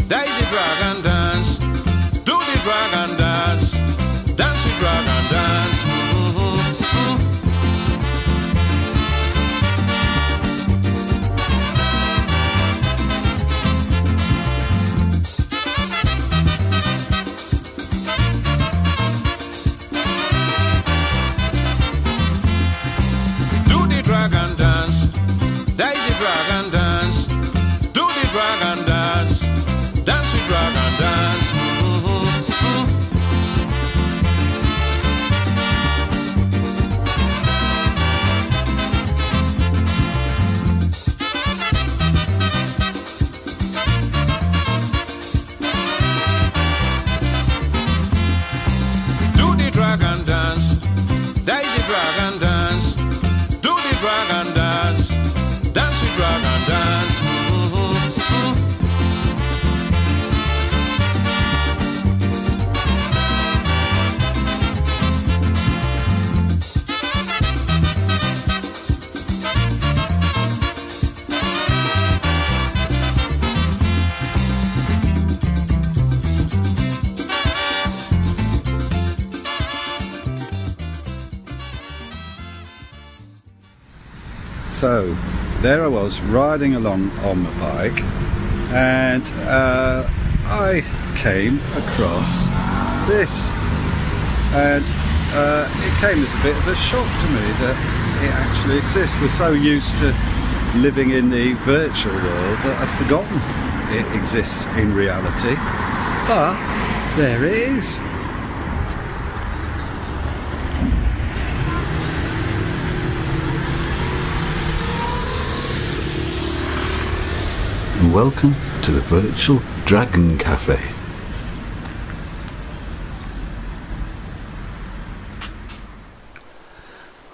Daisy dragon dance, do the dragon dance, dance the dragon dance. Do the dragon dance, Daisy dragon dance, do the dragon dance, dance the dragon dance. Do the dragon dance, Daisy dragon dance, do the dragon dance, dance the dragon dance. So there I was riding along on my bike, and I came across this, and it came as a bit of a shock to me that it actually exists. We're so used to living in the virtual world that I'd forgotten it exists in reality, but there it is. And welcome to the Virtual Dragon Cafe.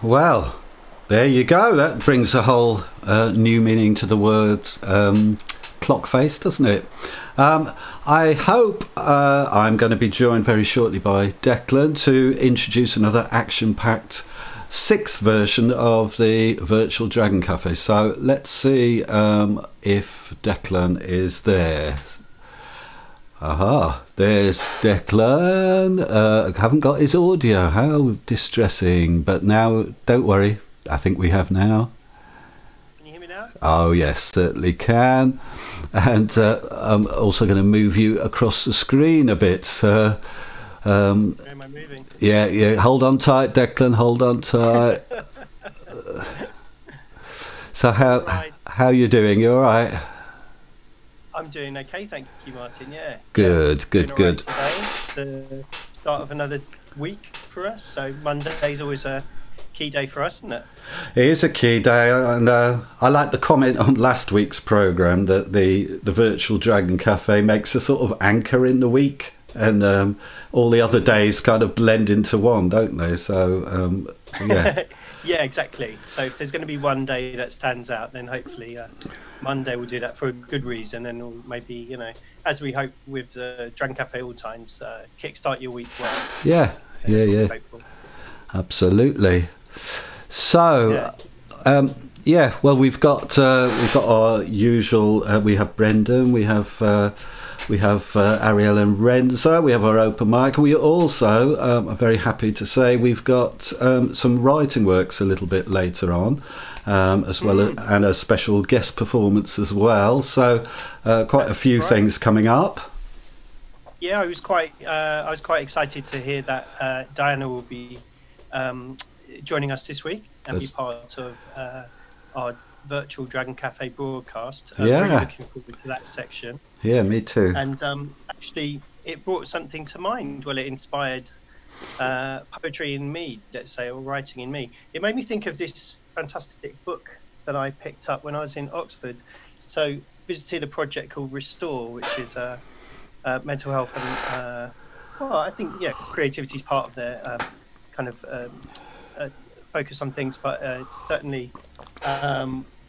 Well, there you go. That brings a whole new meaning to the word clock face, doesn't it? I hope I'm going to be joined very shortly by Declan to introduce another action-packed 6th version of the Virtual Dragon Cafe. So let's see if Declan is there. Aha, there's Declan. I haven't got his audio. How distressing. But now, don't worry. I think we have now. Can you hear me now? Oh yes, certainly can. And I'm also going to move you across the screen a bit. Where am I moving? Yeah. Hold on tight, Declan. Hold on tight. So how you doing? You all right? I'm doing okay, thank you, Martin. Yeah. Good. Doing all right today. The start of another week for us. So Monday's always a key day for us, isn't it? It is a key day, and I like the comment on last week's programme that the Virtual Dragon Cafe makes a sort of anchor in the week, and all the other days kind of blend into one, don't they? So yeah. Yeah, exactly. So if there's going to be one day that stands out, then hopefully Monday will do that for a good reason, and we'll maybe, as we hope with Dragon Cafe all times, kickstart your week well. Yeah. Absolutely. So, well, we've got our usual. We have Brendan, we have Ariel and Renza. We have our open mic. We also are very happy to say we've got some writing works a little bit later on, as well as, and a special guest performance as well. So quite a few things coming up. Yeah, I was quite excited to hear that Diana will be joining us this week and be part of our Virtual Dragon Cafe broadcast. I'm really looking forward to that section. Yeah, me too. And actually, it brought something to mind. Well, it inspired poetry in me, let's say, or writing in me. It made me think of this fantastic book that I picked up when I was in Oxford. So, visited a project called Restore, which is mental health and, I think, creativity is part of their kind of focus on things, but certainly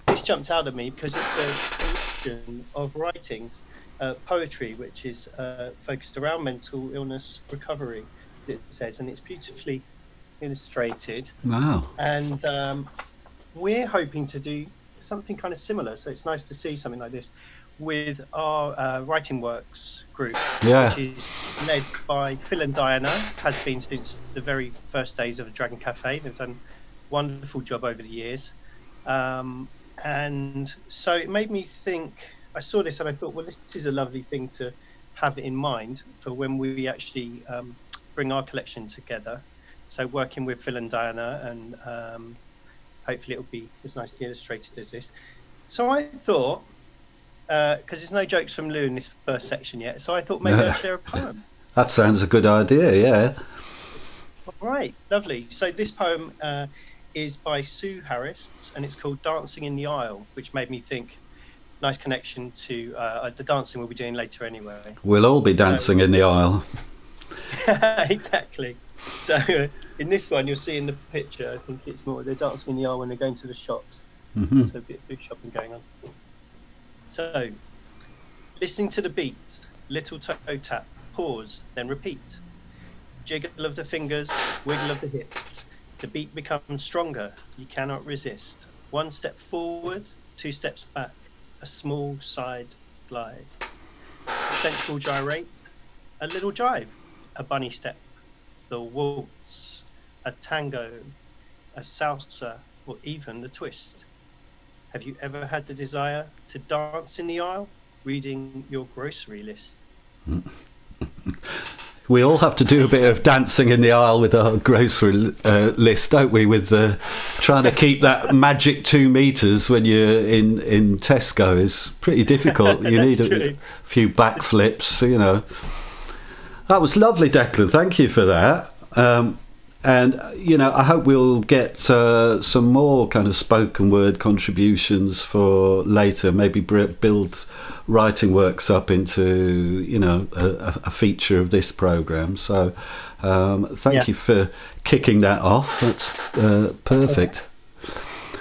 this jumped out at me because it's a collection of writings, poetry, which is focused around mental illness recovery, it says, and it's beautifully illustrated. Wow. And we're hoping to do something kind of similar, so it's nice to see something like this. with our Writing Works group, Yeah. which is led by Phil and Diana, has been since the very first days of the Dragon Cafe. They've done a wonderful job over the years. And so it made me think, I saw this and I thought, well, this is a lovely thing to have in mind for when we actually bring our collection together. So working with Phil and Diana, and hopefully it'll be as nicely illustrated as this. So I thought, because there's no jokes from Lou in this first section yet, so I thought maybe I'd share a poem. That sounds a good idea, yeah. All right, lovely. So this poem is by Sue Harris, and it's called Dancing in the Aisle, which made me think, nice connection to the dancing we'll be doing later anyway. We'll all be dancing in the aisle. Exactly. So in this one, you'll see in the picture, I think it's more, they're dancing in the aisle when they're going to the shops. Mm-hmm. So a bit of food shopping going on. So, listening to the beat, little toe tap, pause, then repeat. Jiggle of the fingers, wiggle of the hips. The beat becomes stronger, you cannot resist. 1 step forward, 2 steps back, a small side glide. A sensual gyrate, a little jive, a bunny step, the waltz, a tango, a salsa, or even the twist. Have you ever had the desire to dance in the aisle, reading your grocery list? We all have to do a bit of dancing in the aisle with our grocery list, don't we? With trying to keep that magic 2 meters when you're in Tesco is pretty difficult. You need a few backflips, you know. That was lovely, Declan. Thank you for that. And, you know, I hope we'll get some more kind of spoken word contributions for later, maybe build Writing Works up into, you know, a feature of this programme. So thank you for kicking that off. That's perfect.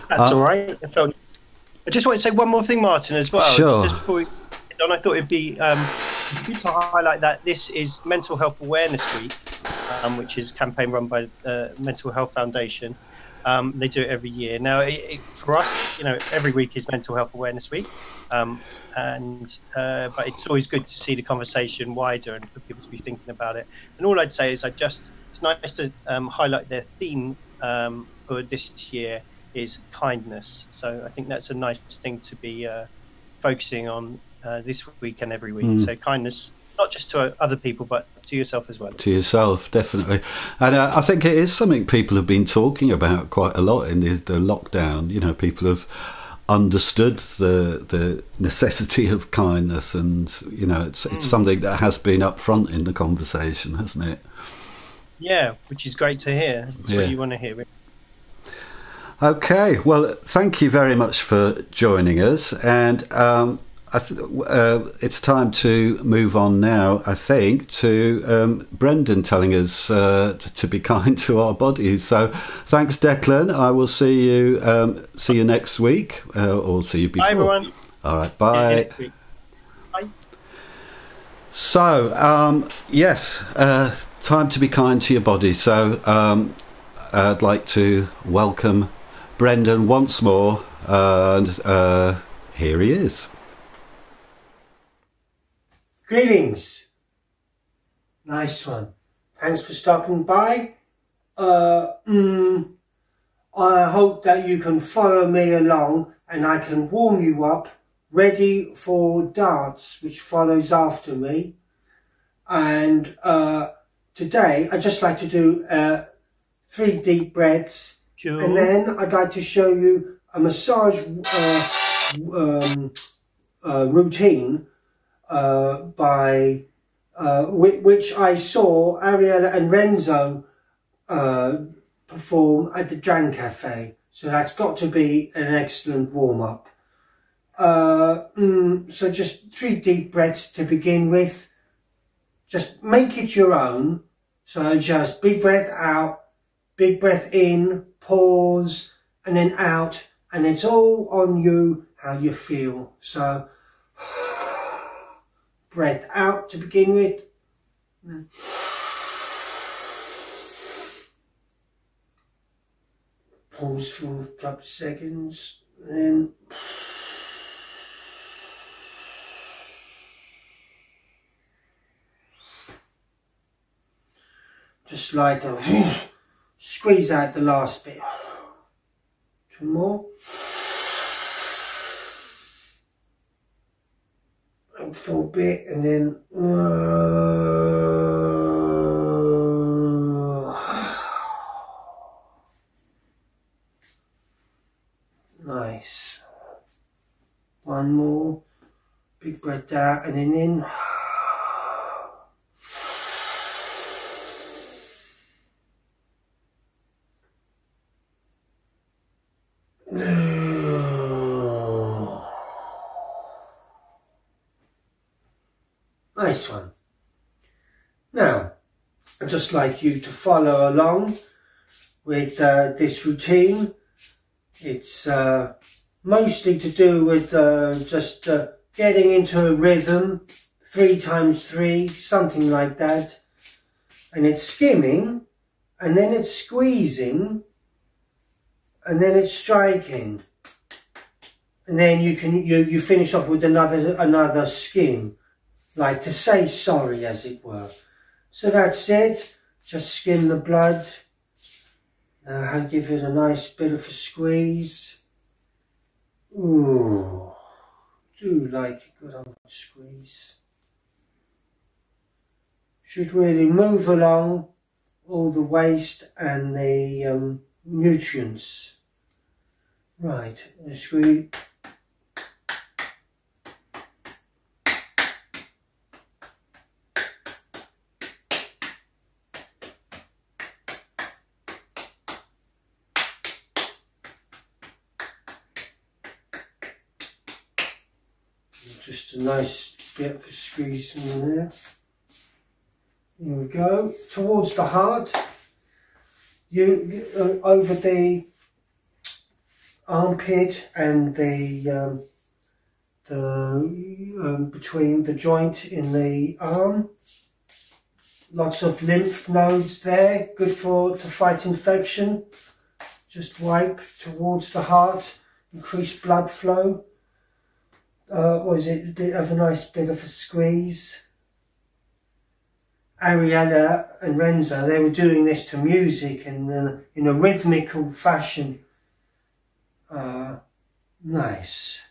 That's all right. I just want to say one more thing, Martin, as well. Sure. Just before we get on, I thought it'd be good to highlight that this is Mental Health Awareness Week, which is a campaign run by the Mental Health Foundation. They do it every year. Now, for us, you know, every week is Mental Health Awareness Week, but it's always good to see the conversation wider and for people to be thinking about it. And all I'd say is it's nice to highlight their theme for this year is kindness. So I think that's a nice thing to be focusing on this week and every week. So kindness, not just to other people, but to yourself as well. To yourself, definitely. And I think it is something people have been talking about quite a lot in the lockdown. You know, people have understood the necessity of kindness, and, you know, it's something that has been up front in the conversation, hasn't it? Yeah, which is great to hear. That's what you want to hear. Okay, well, thank you very much for joining us, and it's time to move on now, I think, to Brendan telling us to be kind to our bodies. So thanks, Declan. I will see you next week, or see you before. Bye, everyone. All right, bye. Bye. So, yes, time to be kind to your body. So I'd like to welcome Brendan once more, and here he is. Greetings. Nice one. Thanks for stopping by. I hope that you can follow me along and I can warm you up, ready for dance, which follows after me. And today I'd just like to do 3 deep breaths. Cool. And then I'd like to show you a massage routine by which I saw Ariella and Renzo perform at the Dragon Cafe. So that's got to be an excellent warm-up. So just 3 deep breaths to begin with. Just make it your own. So just big breath out, big breath in, pause, and then out. And it's all on you, how you feel. So breath out to begin with. Pause for a couple of seconds. And then just like to squeeze out the last bit. 2 more. A full bit, and then nice. 1 more. Big breath out and then in. Nice one. Now, I'd just like you to follow along with this routine. It's mostly to do with just getting into a rhythm, 3 times 3, something like that. And it's skimming, and then it's squeezing, and then it's striking. And then you finish off with another skim, like to say sorry, as it were. So that's it. Just skim the blood. Now give it a nice bit of a squeeze. Ooh, do like a good old squeeze. Should really move along all the waste and the nutrients. Right, squeeze. Just a nice bit of a squeeze in there. Here we go. Towards the heart. You over the armpit and the between the joint in the arm. Lots of lymph nodes there. Good to fight infection. Just wipe towards the heart. Increase blood flow. Was it a bit of a nice bit of a squeeze? Ariella and Renzo, they were doing this to music and in a rhythmical fashion. Nice.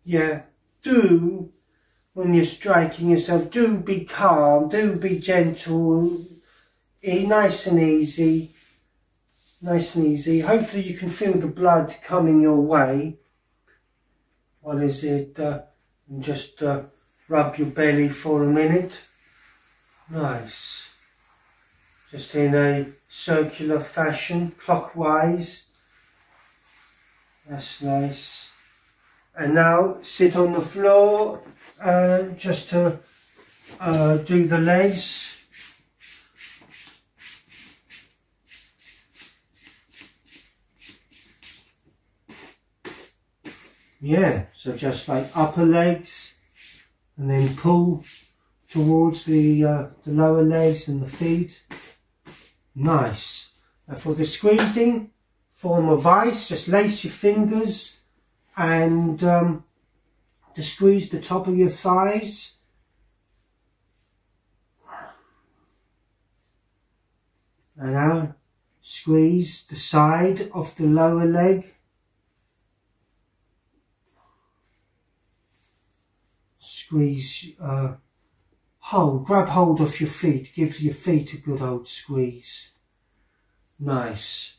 Yeah, do, when you're striking yourself, do be calm, do be gentle, nice and easy, nice and easy. Hopefully you can feel the blood coming your way. What is it? And just rub your belly for a minute. Nice. Just in a circular fashion, clockwise. That's nice. And now sit on the floor just to do the legs. Yeah, so just like upper legs and then pull towards the lower legs and the feet. Nice. Now for the squeezing, form a vice, just lace your fingers and to squeeze the top of your thighs. And now squeeze the side of the lower leg. Squeeze, grab hold of your feet, give your feet a good old squeeze. Nice.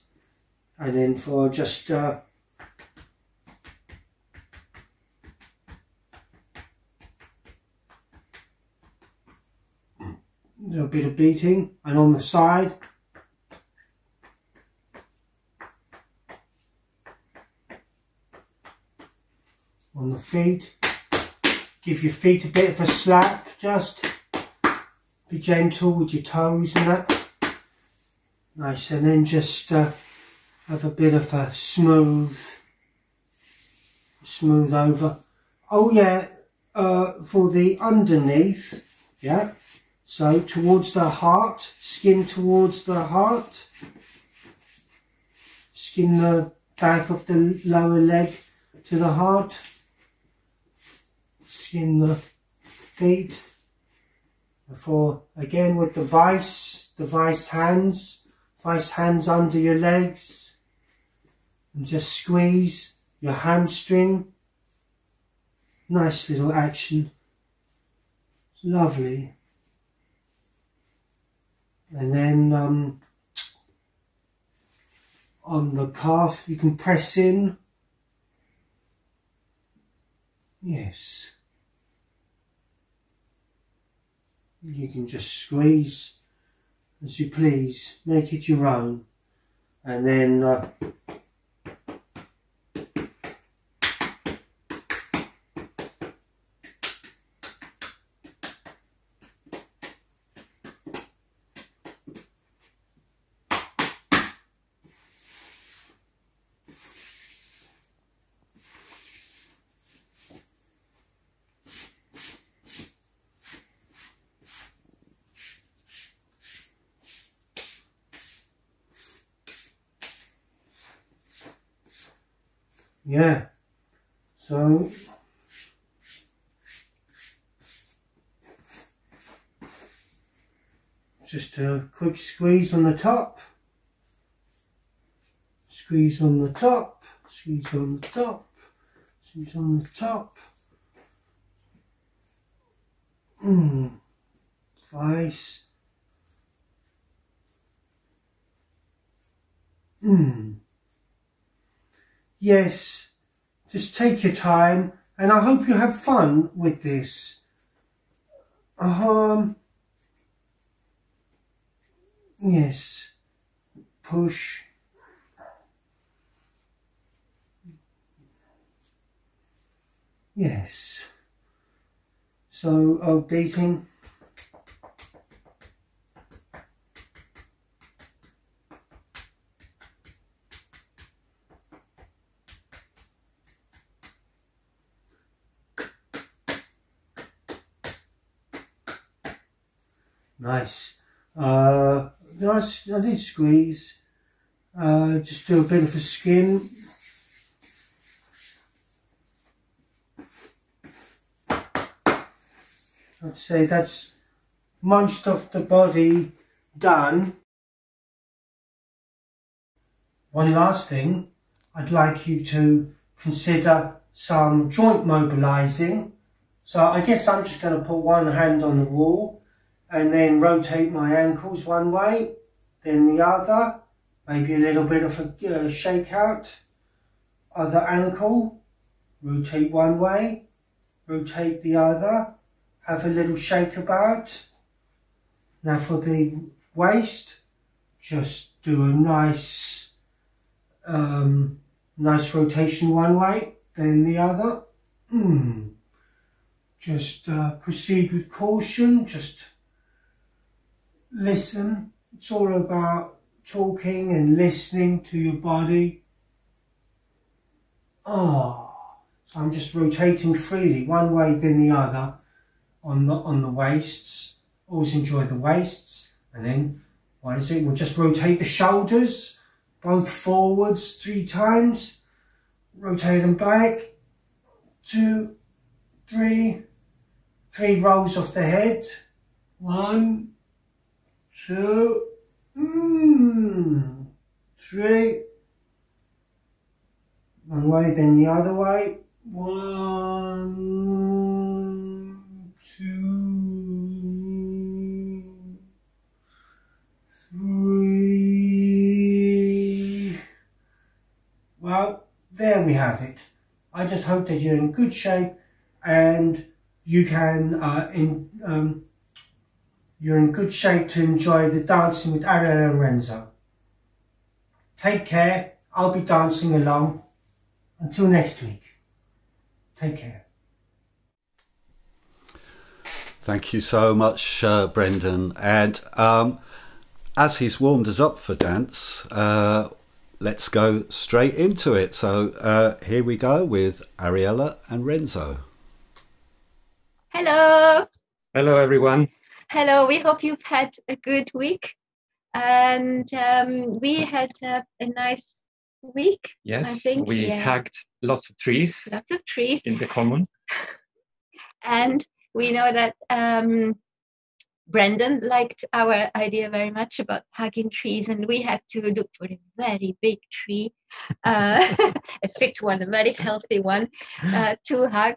And then for just a bit of beating, and on the side, on the feet, give your feet a bit of a slap, just be gentle with your toes and that. Nice, and then just have a bit of a smooth over Oh yeah, for the underneath, yeah. So towards the heart, skin towards the heart. Skin the back of the lower leg to the heart. Skin the feet. Before, again with the vice hands under your legs. And just squeeze your hamstring. Nice little action. Lovely. And then on the calf you can press in. Yes. You can just squeeze as you please. Make it your own. And then yeah, so just a quick squeeze on the top, squeeze on the top, squeeze on the top, squeeze on the top. Vice. Yes, just take your time, and I hope you have fun with this. Yes, push. Yes. So, updating. Nice. Nice. I did squeeze. Just do a bit of a skin. I'd say that's most of the body done. One last thing, I'd like you to consider some joint mobilizing. So I guess I'm just going to put one hand on the wall and then rotate my ankles one way, then the other, maybe a little bit of a shake out. Other ankle, rotate one way, rotate the other, have a little shake about. Now for the waist, just do a nice, nice rotation one way, then the other. Just proceed with caution, just listen. It's all about talking and listening to your body. So I'm just rotating freely, one way then the other on the waists. Always enjoy the waists. And then, what is it? We'll just rotate the shoulders, both forwards 3 times. Rotate them back. 2, 3. 3 rolls off the head. 1, 2, 3. One way, then the other way. 1, 2, 3. Well, there we have it. I just hope that you're in good shape and you can you're in good shape to enjoy the dancing with Ariella and Renzo. Take care. I'll be dancing along. Until next week. Take care. Thank you so much, Brendan. And as he's warmed us up for dance, let's go straight into it. So here we go with Ariella and Renzo. Hello. Hello, everyone. Hello. We hope you've had a good week. And we had a nice week. Yes, I think. we hugged lots of trees. Lots of trees. In the common. And we know that Brendan liked our idea very much about hugging trees, and we had to look for a very big tree, a fit one, a very healthy one to hug.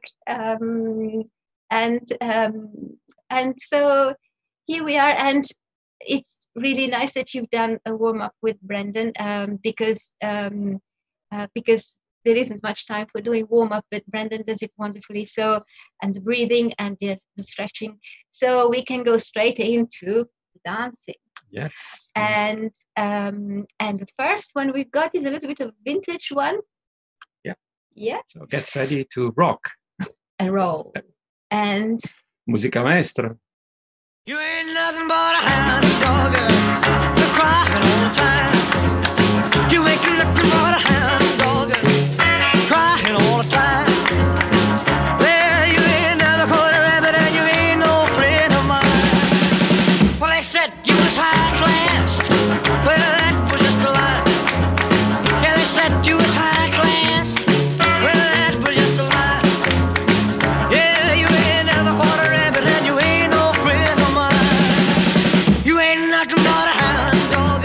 And so here we are, and it's really nice that you've done a warm up with Brendan because there isn't much time for doing warm up, but Brendan does it wonderfully. So, and the breathing and the stretching, so we can go straight into dancing. Yes. And the first one we've got is a little bit of a vintage one. Yeah. Yeah. So get ready to rock. And roll. And Musica maestro. You ain't nothing but a hound dog, you're crying all the time. You ain't nothing but a hound dog, crying all the time. Well, you ain't never caught a rabbit and you ain't no friend of mine. Well, they said you was high class. Well, that was just a lie. Yeah, they said you was high class. Well, that was just a lie. Yeah, you ain't never caught a rabbit and you ain't no friend of mine. You ain't nothing but a hound dog,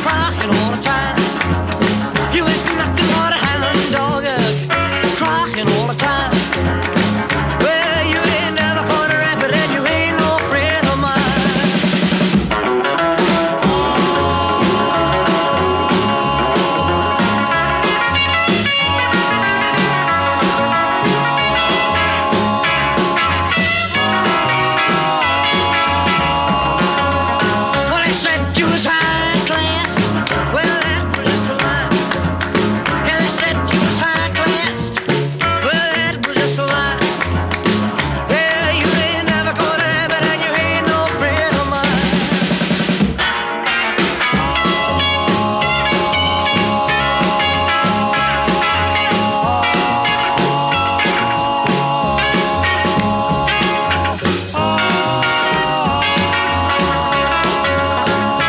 crying all the time. You ain't nothing but a hound dog, crying all the time. Well, you ain't never caught a rabbit and you ain't no friend of mine. Well, they said you was high class. Well, that was just a lie. Yeah, they said you was high class. Well, that was just a lie. Yeah, you ain't never caught a rabbit and you ain't no friend of mine.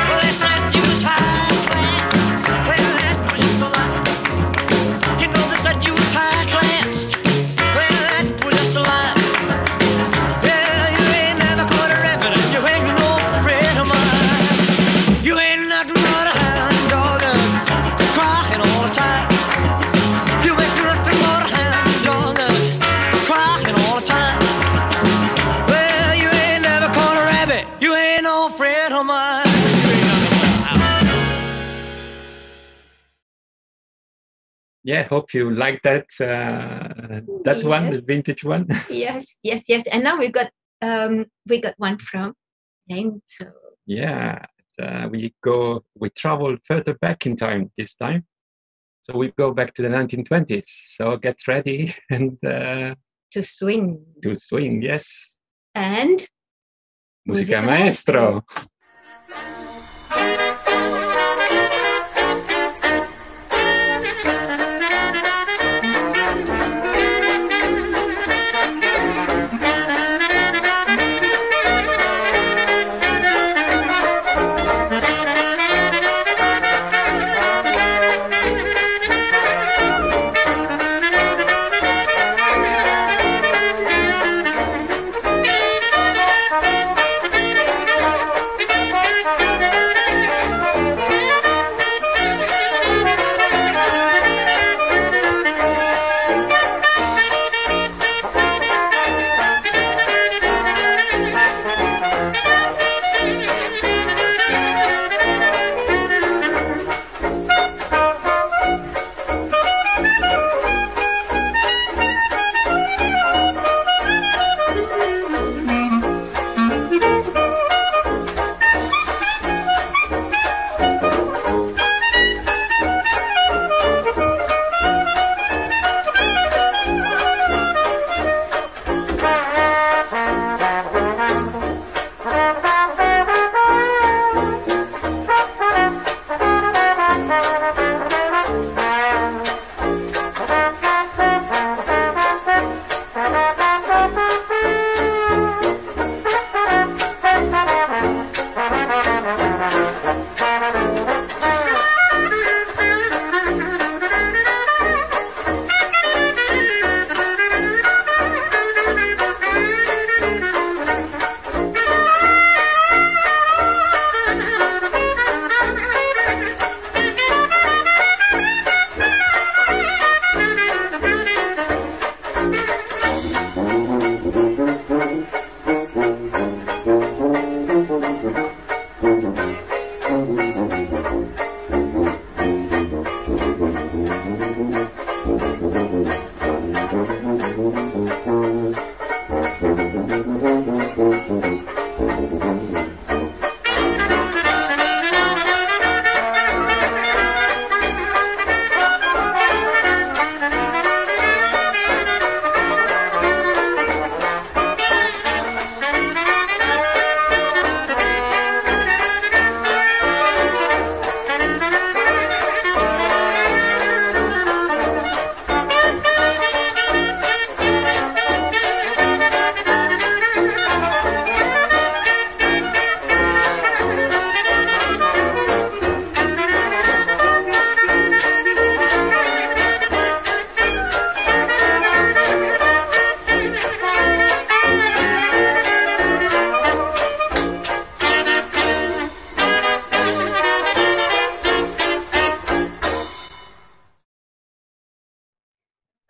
Well, they said you was high class. Well, that was just a lie. You know they said you was high class. Well, that was just a lie. Yeah, you ain't never caught a rabbit and you ain't no friend of mine. You ain't nothing but a hound dog, crying all the time. You ain't nothing but a hound dog, crying all the time. Well, you ain't never caught a rabbit. You ain't no friend of mine. You ain't nothing but a hound. Yeah, hope you like that one, the Yes. vintage one. yes. And now we got one from Renzo. Yeah, we travel further back in time this time. So we go back to the 1920s. So get ready and To swing. to swing, yes. And Musica Musica maestro.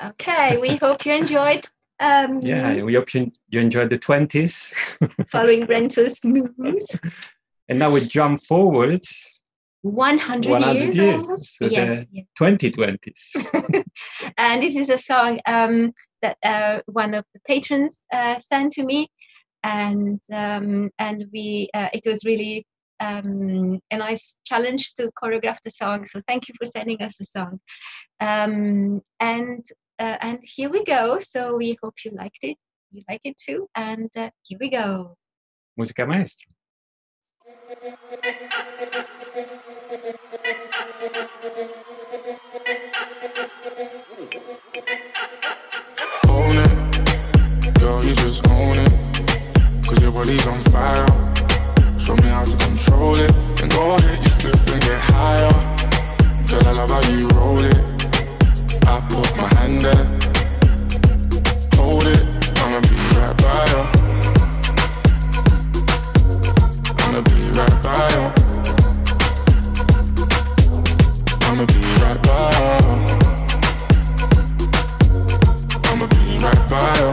Okay, we hope you enjoyed. Yeah, we hope you enjoyed the 20s. Following Brento's moves. And now we jump forward 100 years. Almost. So Yes. the 2020s. And this is a song that one of the patrons sent to me, and we it was really a nice challenge to choreograph the song. So thank you for sending us the song. And here we go. So we hope you liked it. You like it too. And here we go. Musica maestra. Own it, girl, you just own it. 'Cause your body's on fire. Show me how to control it. And go ahead, you slip and get higher. Girl, I love how you roll it. I put my hand there. Hold it, I'ma be right by you. I'ma be right by you. I'ma be right by you. I'ma be right by you.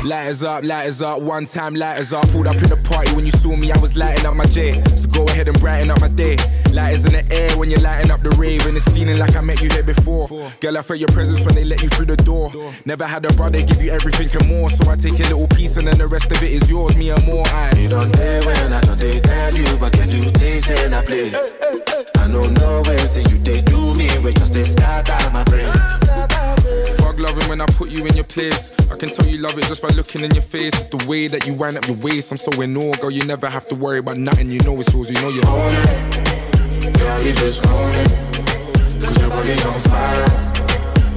Lighters up, one time lighters up. Pulled up in the party when you saw me, I was lighting up my J. So go ahead and brighten up my day. Lighters in the air when you're lighting up the rave. And it's feeling like I met you here before. Girl, I felt your presence when they let you through the door. Never had a brother give you everything and more. So I take a little piece and then the rest of it is yours, me and more. You don't dare when I don't they tell you, but can you taste and I play? I don't know where till you they do me, we just they start out my brain. Fuck loving when I put you in your place. I can tell you love it just by looking in your face. It's the way that you wind up your waist. I'm so in awe, girl, you never have to worry about nothing. You know it's yours, you know you own it. Girl, you just own it. 'Cause your body's on fire.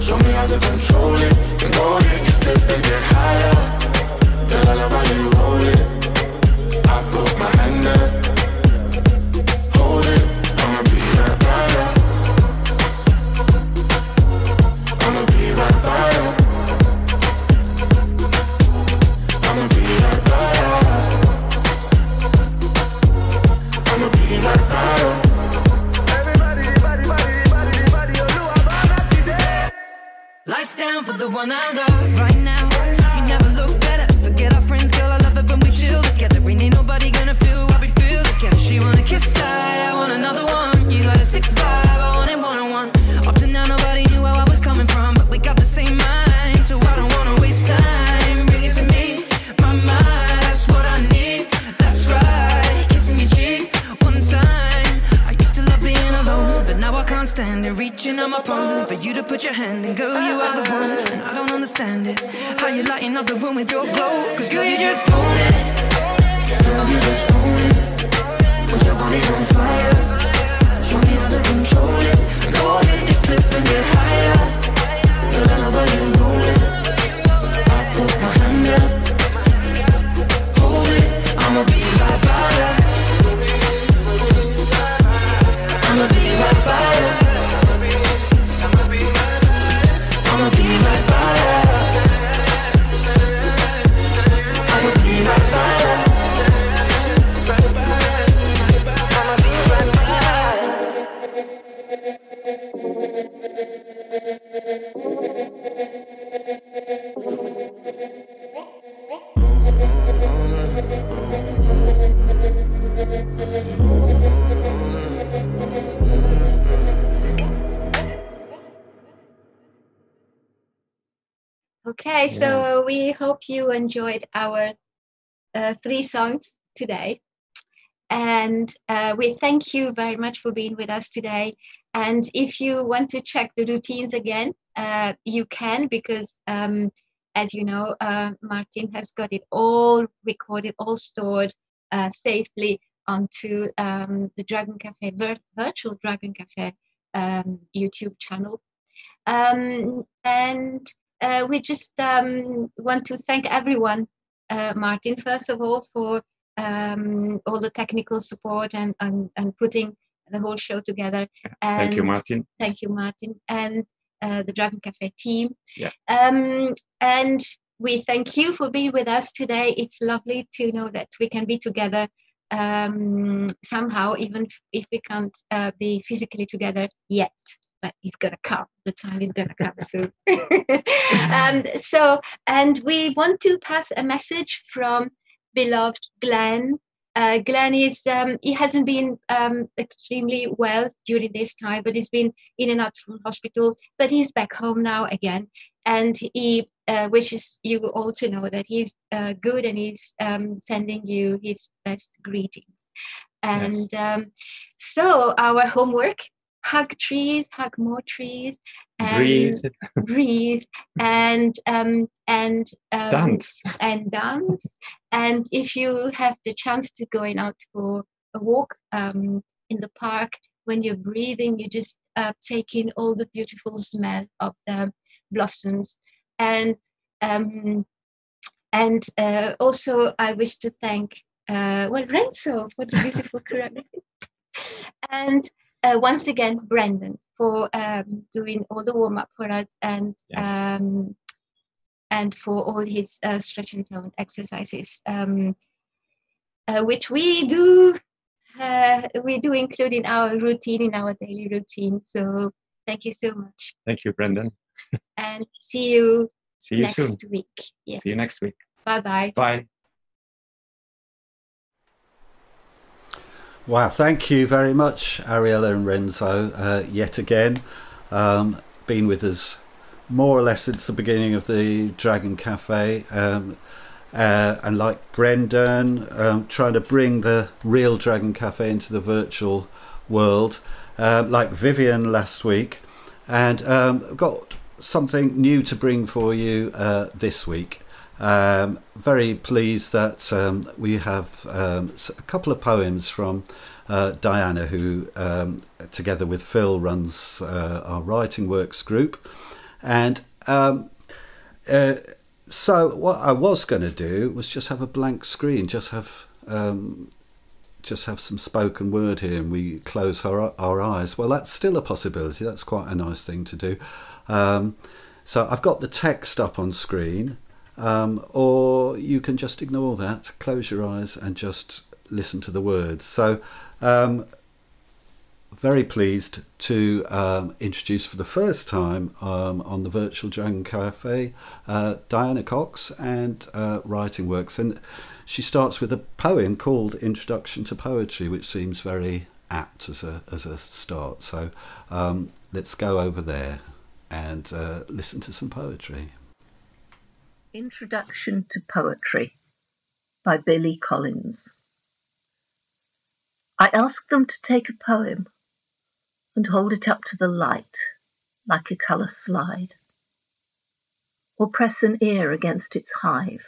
Show me how to control it. And go ahead, you slip and get higher. Girl, I love how you roll it. I put my hand there. Hold it, I'ma be right by you. I'ma be right by you. I'ma be right by you. I'ma be right by you. Lights down for the one I love right now. You never look better. Forget our friends, girl. I love it when we chill together. Ain't nobody gonna feel what we feel together. She wanna kiss I want another one. You got a sick vibe, I want it one-on-one. Up to now, nobody knew where I was coming from, but we got the same mind, so I don't wanna waste time. Bring it to me, my mind, that's what I need. That's right, kissing your cheek one time. I used to love being alone, but now I can't stand it. Reaching on my palm for you to put your hand in, girl, you are the one. And I don't understand it, how you lighting up the room with your glow. 'Cause girl, you just own it. Girl, you just own it. 'Cause your body's on fire. Show me how to control it. Go ahead, just slip and get higher. Girl, I love how you roll it. I put my hand there. Hold it, I'ma be right by you. I'ma be right by you. I'ma be right by you. I'ma be right by you. Okay, so we hope you enjoyed our 3 songs today. And we thank you very much for being with us today. And if you want to check the routines again, you can, because as you know, Martin has got it all recorded, all stored safely onto the Dragon Cafe, Virtual Dragon Cafe YouTube channel. And we just want to thank everyone, Martin, first of all, for all the technical support and putting the whole show together. And thank you, Martin. Thank you, Martin, and the Dragon Cafe team. Yeah. And we thank you for being with us today. It's lovely to know that we can be together somehow, even if we can't be physically together yet. But it's gonna come. The time is gonna come soon. And we want to pass a message from beloved Glenn. Glenn is he hasn't been extremely well during this time, but he's been in and out from hospital. But he's back home now again, and he wishes you all to know that he's good, and he's sending you his best greetings. And so our homework: hug trees, hug more trees, and breathe, and dance. And dance. And if you have the chance to going out for a walk in the park, when you're breathing, you just take in all the beautiful smell of the blossoms. And also I wish to thank Renzo for the beautiful choreography. And once again, Brendan, for doing all the warm-up for us, and for all his stretch and tone exercises, which we do include in our routine, in our daily routine. So thank you so much. Thank you, Brendan. And see you next soon. week. Yes. See you next week. Bye-bye. Bye. Wow, thank you very much, Ariella and Renzo, yet again. Been with us more or less since the beginning of the Dragon Cafe, and like Brendan, trying to bring the real Dragon Cafe into the virtual world, like Vivian last week, and got something new to bring for you this week. Very pleased that we have a couple of poems from Diana, who together with Phil runs our Writing Works group. And so what I was going to do was just have a blank screen, just have some spoken word here, and we close our eyes. Well, that's still a possibility. That's quite a nice thing to do. So I've got the text up on screen. Or you can just ignore that, close your eyes and just listen to the words. So very pleased to introduce for the first time on the Virtual Dragon Cafe Diana Cox and Writing Works, and she starts with a poem called Introduction to Poetry, which seems very apt as a start. So let's go over there and listen to some poetry. Introduction to Poetry by Billy Collins. I ask them to take a poem and hold it up to the light like a colour slide, or press an ear against its hive.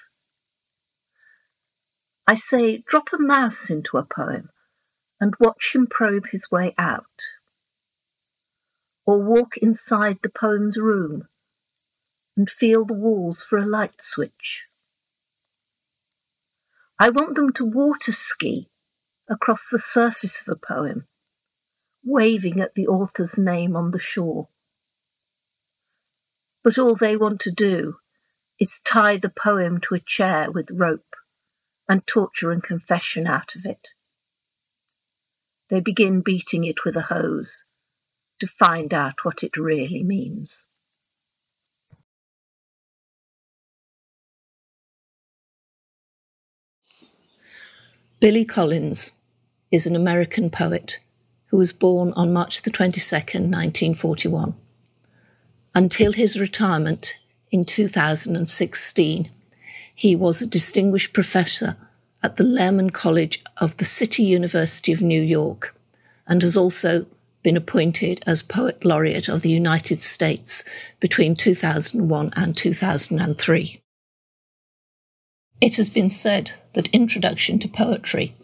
I say, drop a mouse into a poem and watch him probe his way out, or walk inside the poem's room and feel the walls for a light switch. I want them to water ski across the surface of a poem, waving at the author's name on the shore. But all they want to do is tie the poem to a chair with rope and torture and confession out of it. They begin beating it with a hose to find out what it really means. Billy Collins is an American poet who was born on March the 22nd, 1941. Until his retirement, in 2016. He was a distinguished professor at the Lehrman College of the City University of New York and has also been appointed as Poet Laureate of the United States between 2001 and 2003. It has been said that Introduction to Poetry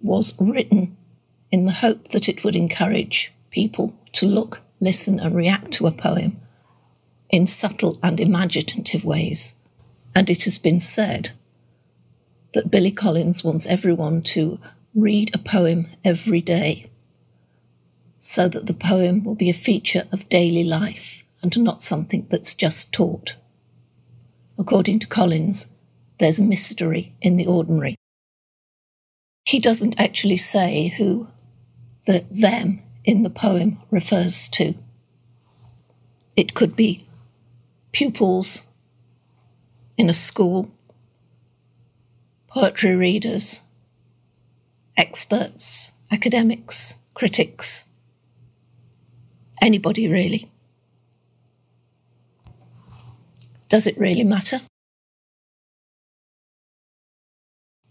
was written in the hope that it would encourage people to look, listen and react to a poem in subtle and imaginative ways. And it has been said that Billy Collins wants everyone to read a poem every day so that the poem will be a feature of daily life and not something that's just taught. According to Collins, there's a mystery in the ordinary. He doesn't actually say who the them in the poem refers to. It could be pupils in a school, poetry readers, experts, academics, critics, anybody really. Does it really matter?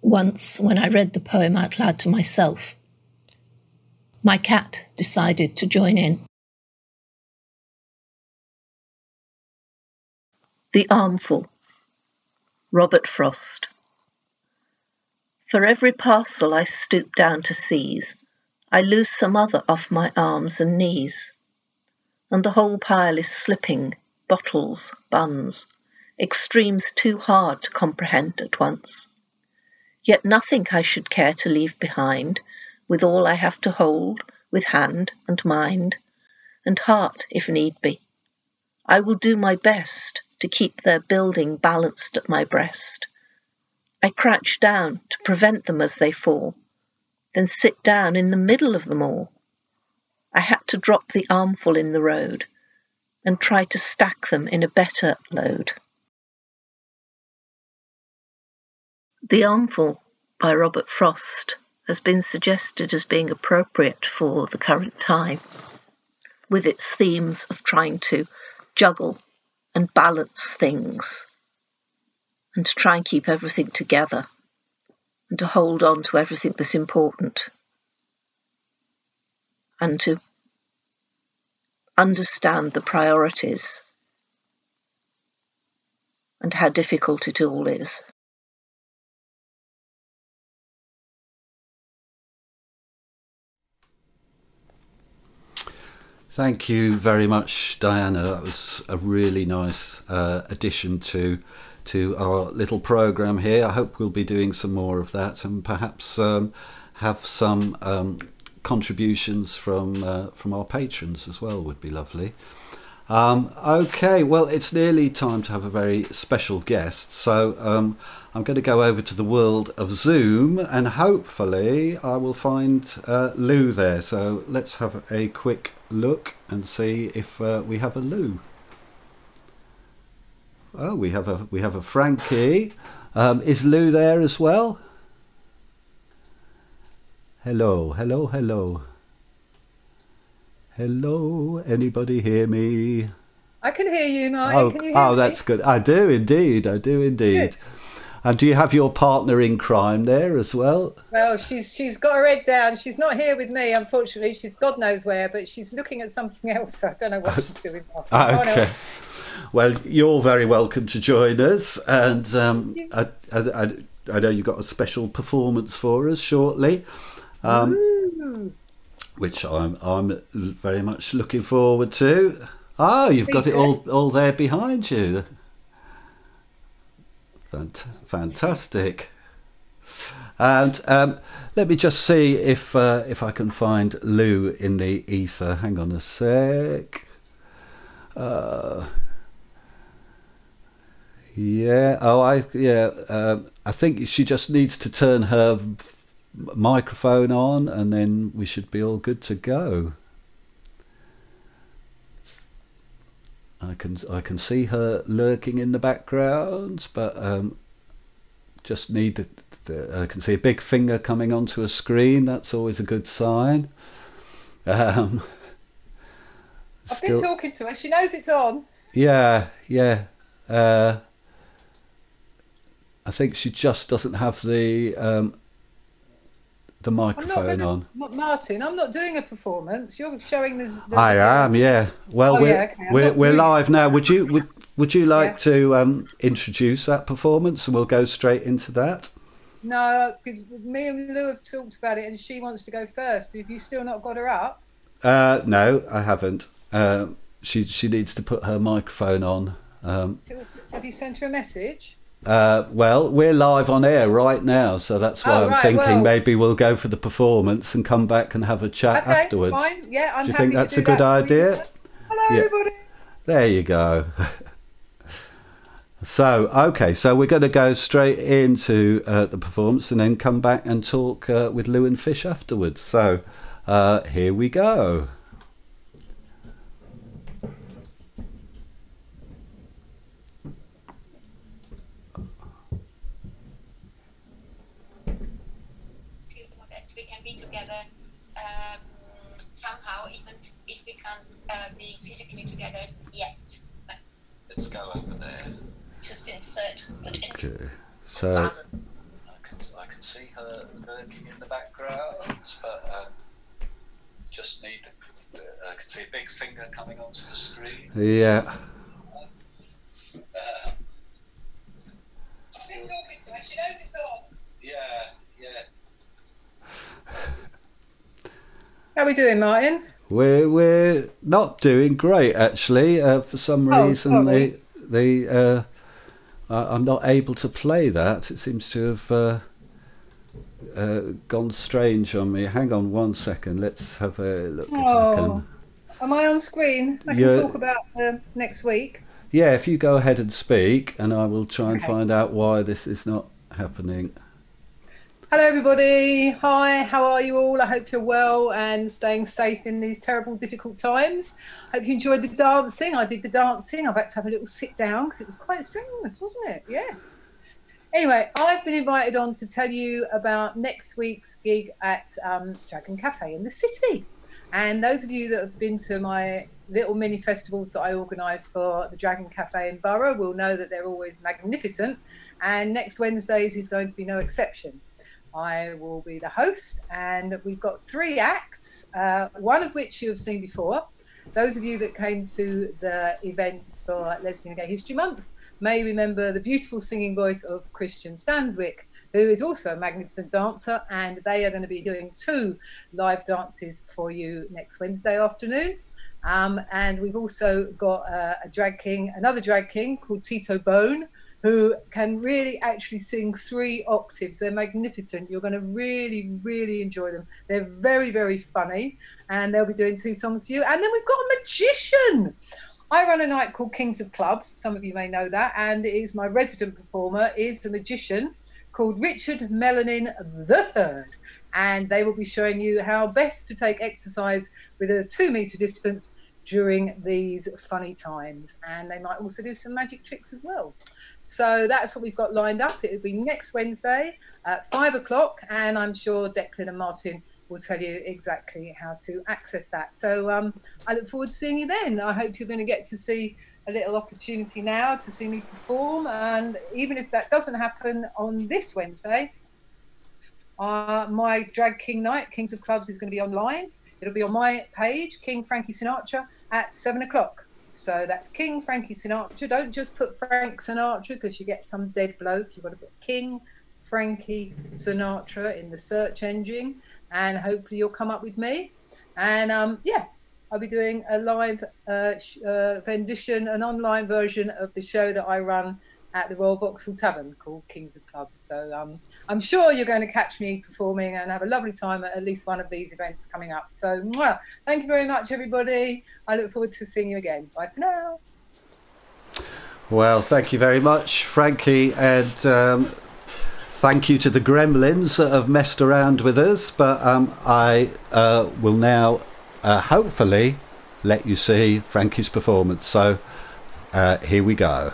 Once, when I read the poem out loud to myself, my cat decided to join in. The Armful, Robert Frost. For every parcel I stoop down to seize, I lose some other off my arms and knees, and the whole pile is slipping, bottles, buns, extremes too hard to comprehend at once. Yet nothing I should care to leave behind, with all I have to hold, with hand and mind, and heart if need be. I will do my best to keep their building balanced at my breast. I crouch down to prevent them as they fall, then sit down in the middle of them all. I had to drop the armful in the road and try to stack them in a better load. The Armful by Robert Frost has been suggested as being appropriate for the current time, with its themes of trying to juggle and balance things, and to try and keep everything together, and to hold on to everything that's important, and to understand the priorities and how difficult it all is. Thank you very much, Diana. That was a really nice addition to our little programme here. I hope we'll be doing some more of that, and perhaps have some contributions from our patrons as well. Would be lovely. Okay, well, it's nearly time to have a very special guest, so I'm going to go over to the world of Zoom, and hopefully I will find Lou there. So let's have a quick look and see if we have a Lou. Oh, we have a Frankie. Is Lou there as well? Hello, hello, hello. Hello, anybody hear me? I can hear you, Martin. Can you hear me? That's good. I do indeed. Good. And do you have your partner in crime there as well? Well, she's got her head down. She's not here with me, unfortunately. She's God knows where, but she's looking at something else. I don't know what she's doing. Okay. Well, you're very welcome to join us, and I know you've got a special performance for us shortly, which I'm very much looking forward to. Ah, you've got it all there behind you. Fantastic. And let me just see if I can find Lou in the ether. Hang on a sec. Yeah. I think she just needs to turn her microphone on, and then we should be all good to go. I can see her lurking in the background, but just need I can see a big finger coming onto a screen. That's always a good sign. I've been talking to her. She knows it's on. Yeah, yeah. I think she just doesn't have the microphone on. Martin, I'm not doing a performance. You're showing this. I am, yeah. Well, we're live now. Would you like to introduce that performance, and we'll go straight into that? No, because me and Lou have talked about it, and she wants to go first. Have you still not got her up? No, I haven't. She needs to put her microphone on. Have you sent her a message? Well, we're live on air right now, so that's why I'm thinking maybe we'll go for the performance and come back and have a chat afterwards. Fine. Yeah, I'm Do you happy think that's to a do good that. idea? Hello, everybody. There you go. So, okay, so we're going to go straight into the performance and then come back and talk with Lou and Fish afterwards. So, here we go. We can be together somehow, even if we can't be physically together yet. But let's go over there. This has been said. Okay, so I can see her lurking in the background, but just need I can see a big finger coming onto the screen. Yeah. She's been talking to her. She knows it's on. Yeah, yeah. How are we doing, Martin? We're not doing great actually. For some reason, I'm not able to play that. It seems to have gone strange on me. Hang on one second. Let's have a look if I can. Am I on screen? I can talk about next week. Yeah, if you go ahead and speak, and I will try and find out why this is not happening. Hello everybody, hi, how are you all? I hope you're well and staying safe in these terrible, difficult times. Hope you enjoyed the dancing. I did the dancing. I've had to have a little sit down because it was quite strenuous, wasn't it? Yes. Anyway, I've been invited on to tell you about next week's gig at Dragon Cafe in the city. And those of you that have been to my little mini festivals that I organise for the Dragon Cafe in Borough will know that they're always magnificent. And next Wednesday's is going to be no exception. I will be the host, and we've got 3 acts, one of which you have seen before. Those of you that came to the event for Lesbian and Gay History Month may remember the beautiful singing voice of Christian Stanswick, who is also a magnificent dancer, and they are going to be doing 2 live dances for you next Wednesday afternoon. And we've also got another drag king called Tito Bone, who can really actually sing 3 octaves. They're magnificent. You're going to really, really enjoy them. They're very, very funny, and they'll be doing 2 songs for you. And then we've got a magician. I run a night called Kings of Clubs. Some of you may know that. And it is my resident performer is the magician called Richard Melanin III. And they will be showing you how best to take exercise with a 2-meter distance during these funny times. And they might also do some magic tricks as well. So that's what we've got lined up. It'll be next Wednesday at 5 o'clock, and I'm sure Declan and Martin will tell you exactly how to access that. So I look forward to seeing you then. I hope you're going to get to see a little opportunity now to see me perform, and even if that doesn't happen on this Wednesday, my Drag King night, Kings of Clubs, is going to be online. It'll be on my page, King Frankie Sinatra, at 7 o'clock. So that's King Frankie Sinatra. Don't just put Frank Sinatra because you get some dead bloke. You've got to put King Frankie Sinatra in the search engine, and hopefully you'll come up with me. And yeah, I'll be doing a live rendition, an online version of the show that I run at the Royal Vauxhall Tavern called Kings of Clubs. So I'm sure you're going to catch me performing and have a lovely time at least one of these events coming up. So thank you very much, everybody. I look forward to seeing you again. Bye for now. Well, thank you very much, Frankie, and thank you to the gremlins that have messed around with us. But I will now hopefully let you see Frankie's performance. So here we go.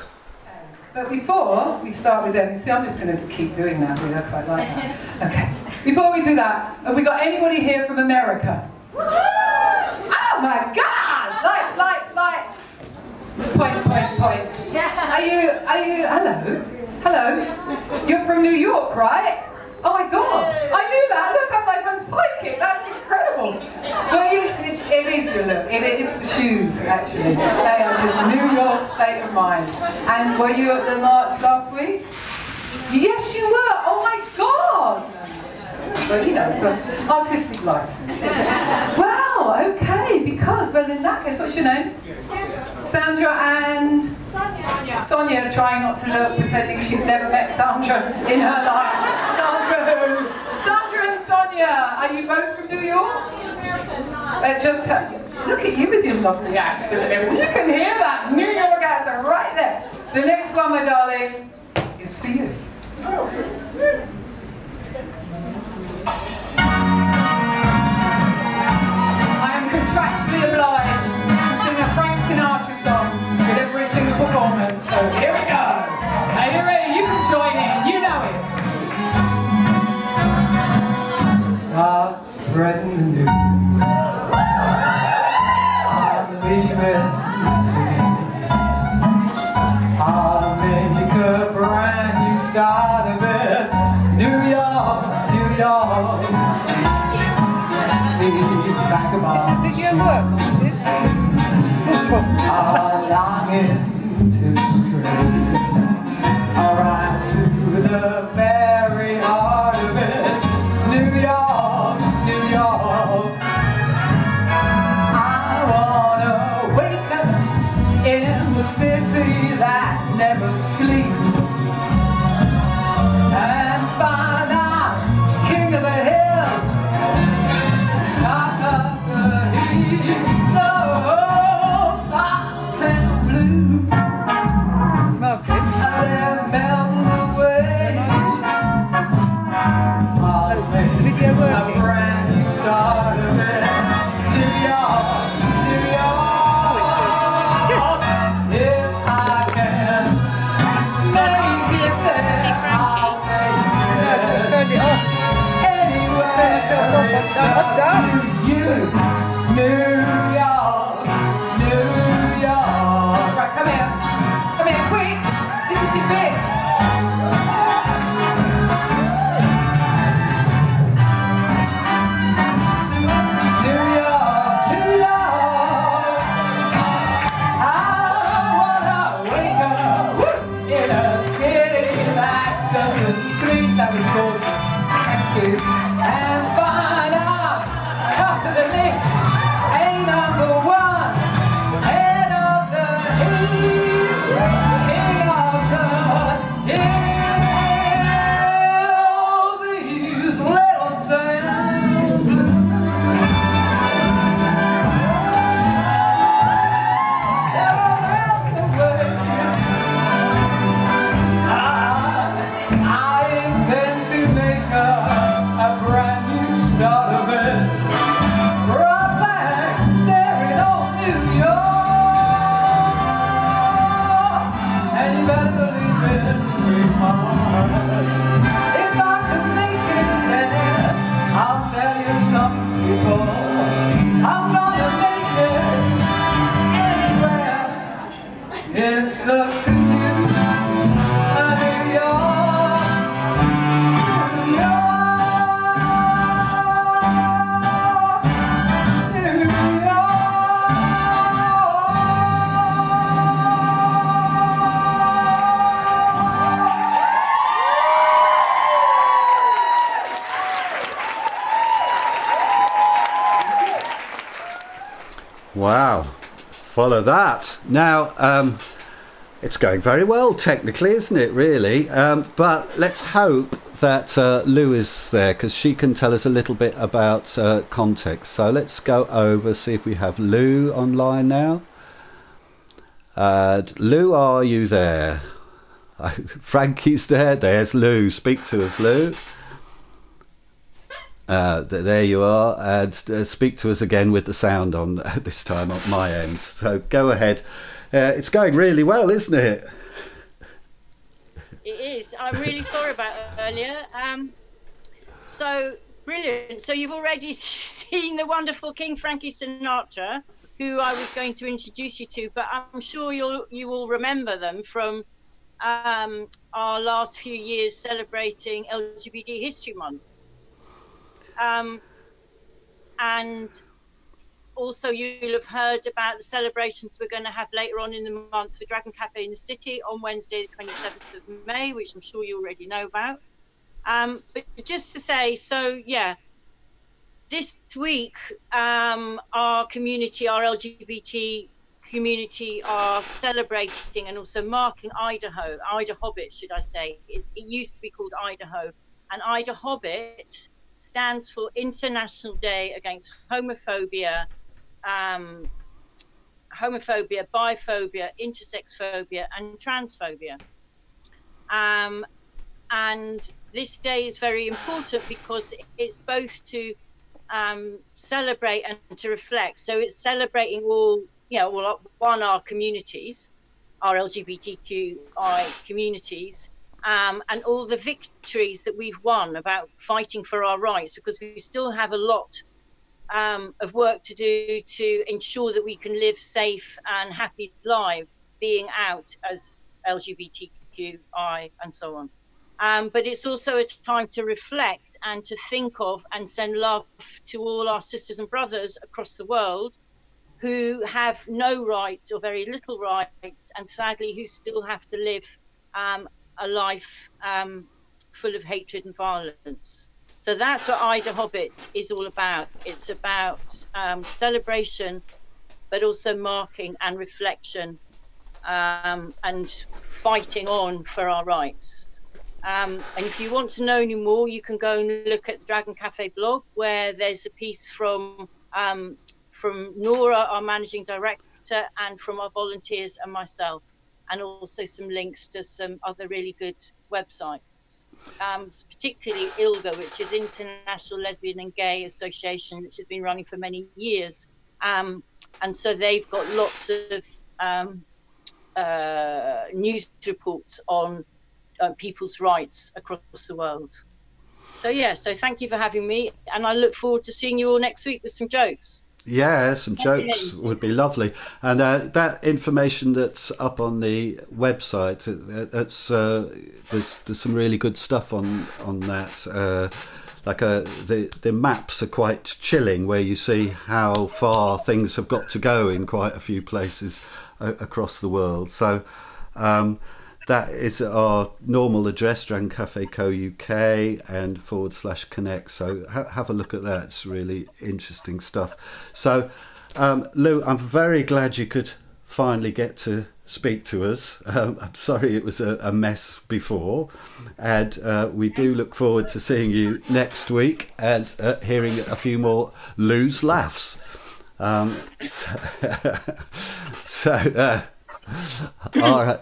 But before we start with them, see, I'm just going to keep doing that. I quite like that. Okay. Before we do that, have we got anybody here from America? Oh my God! Lights, lights, lights! Point, point. Hello. You're from New York, right? Oh my God, I knew that. Look, I'm like, I'm psychic. That's incredible. Well, it is your look. It is the shoes, actually. They are just New York state of mind. And were you at the march last week? Yes, you were. Oh my God. Well, you know, the artistic license. Wow, okay, because, well, in that case, what's your name? Sandra and Sonia, trying not to look, pretending she's never met Sandra in her life. Sandra who? Sandra and Sonia, are you both from New York? Just look at you with your lovely accent and everything. You can hear that New York accent right there. The next one, my darling, is for you. I am contractually obliged to sing a Frank Sinatra song with every single performance, so here we go. Are you ready? You can join in, you know it. Start spreading the news. I'm leaving today. I'll make a brand new start of it. New York, New York. Please back of my shoes. I'm longing to stray right to the very heart of it. New York, New York. I wanna wake up in the city that never sleeps and find out king of the hill, top of the heap, no spot and blue. They're melting away. I'll make a brand new start of it. New York, New York. If I can make it there, I'll make it. Turned it off. Anywhere it's up to you. New York, New York. Right, come here. Come here, quick. This is your bit. New York, New York. I wanna wake up in a city that doesn't sleep. That was gorgeous. Thank you. And find out top of the list, a number one, head of the heat, king of the hill. These little towns. I intend to make a brand new start of it. Right back there in old New York. And you better believe it, sweetheart. If I could make it there, I'll tell you something, people. I'm gonna make it anywhere. It's up to you. New York, New York, New York. Wow, follow that. Now, it's going very well technically, isn't it, really? But let's hope that Lou is there, because she can tell us a little bit about context. So let's go over, see if we have Lou online now. Lou, are you there? Frankie's there. There's Lou. Speak to us, Lou. There you are, and speak to us again with the sound on this time on my end. So go ahead. It's going really well, isn't it? It is. I'm really sorry about earlier. So brilliant. So you've already seen the wonderful King Frankie Sinatra, who I was going to introduce you to, but I'm sure you will remember them from our last few years celebrating LGBT History Month. And also you'll have heard about the celebrations we're going to have later on in the month for Dragon Cafe in the City on Wednesday, the 27th of May, which I'm sure you already know about. But just to say, so yeah, this week, our community, our LGBT community, are celebrating and also marking Ida Hobbit, should I say. It used to be called Idaho. And Ida Hobbit stands for International Day Against Homophobia, biphobia, intersex phobia, and transphobia. And this day is very important because it's both to celebrate and to reflect. So it's celebrating all, our communities, our LGBTQI communities, and all the victories that we've won about fighting for our rights, because we still have a lot of work to do to ensure that we can live safe and happy lives being out as LGBTQI and so on. But it's also a time to reflect and to think of and send love to all our sisters and brothers across the world who have no rights or very little rights, and sadly who still have to live a life full of hatred and violence. So that's what Ida Hobbit is all about. It's about celebration, but also marking and reflection, and fighting on for our rights. And if you want to know any more, you can go and look at the Dragon Cafe blog, where there's a piece from Nora, our managing director, and from our volunteers and myself, and also some links to some other really good websites, particularly ILGA, which is International Lesbian and Gay Association, which has been running for many years. And so they've got lots of news reports on people's rights across the world. So yeah, so thank you for having me, and I look forward to seeing you all next week with some jokes. Yeah, some jokes would be lovely. And that information that's up on the website, there's some really good stuff on that. The maps are quite chilling, where you see how far things have got to go in quite a few places across the world. So that is our normal address, Dragon Cafe Co UK and /connect. So have a look at that. It's really interesting stuff. So Lou, I'm very glad you could finally get to speak to us. I'm sorry it was a mess before, and we do look forward to seeing you next week and hearing a few more Lou's laughs. All right.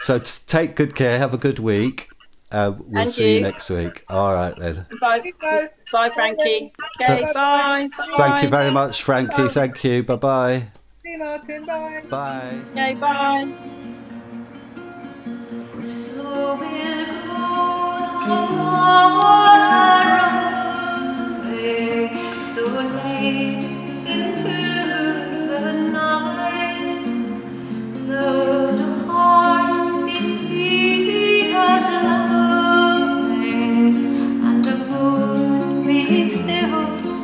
So take good care. Have a good week. We'll see you next week. All right then. Bye, Frankie. Okay, bye. Thank you very much, Frankie. Thank you. Bye bye. See you, Martin. Bye. Bye. Okay, bye. So we'll go so late into the night, though the heart be still as loving, and the moon be still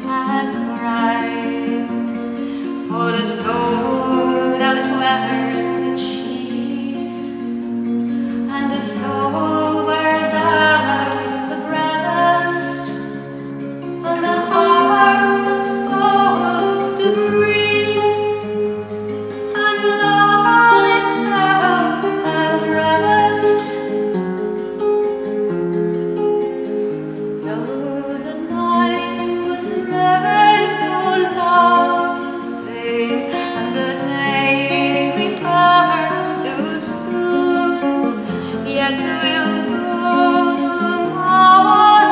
as bright, for the soul outwears its sheath, and the soul wears out the breast, and the heart must fall to grief, and love itself have rest. Though the night was red for loving, and the day returns too soon, yet we'll go no more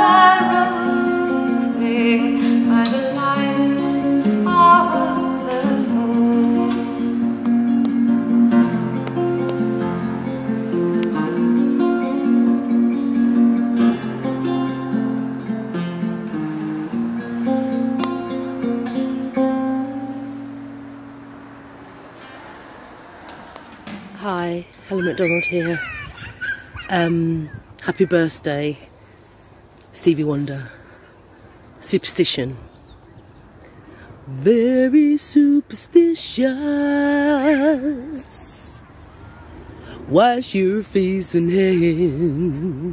roving by the light of the moon. Hi, Helen MacDonald here. Happy birthday, Stevie Wonder. Superstition. Very superstitious. Wash your face and hands.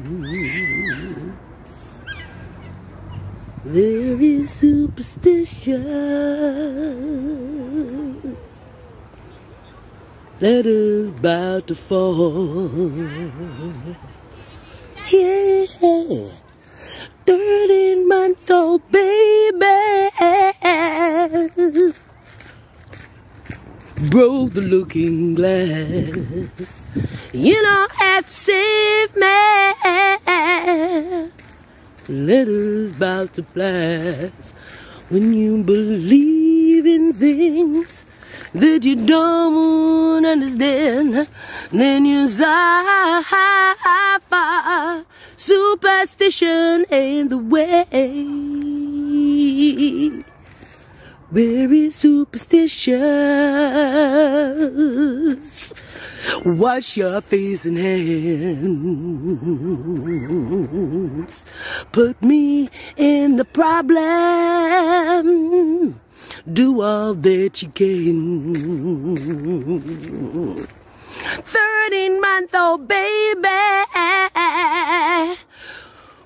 Very superstitious. Letters about to fall. Yeah. 13-month-old baby broke the looking glass. You don't have to save me. Letters about to blast. When you believe in things that you don't understand, then you suffer. Superstition ain't the way. Very superstitious. Wash your face and hands. Put me in the problem. Do all that you can. 13-month-old baby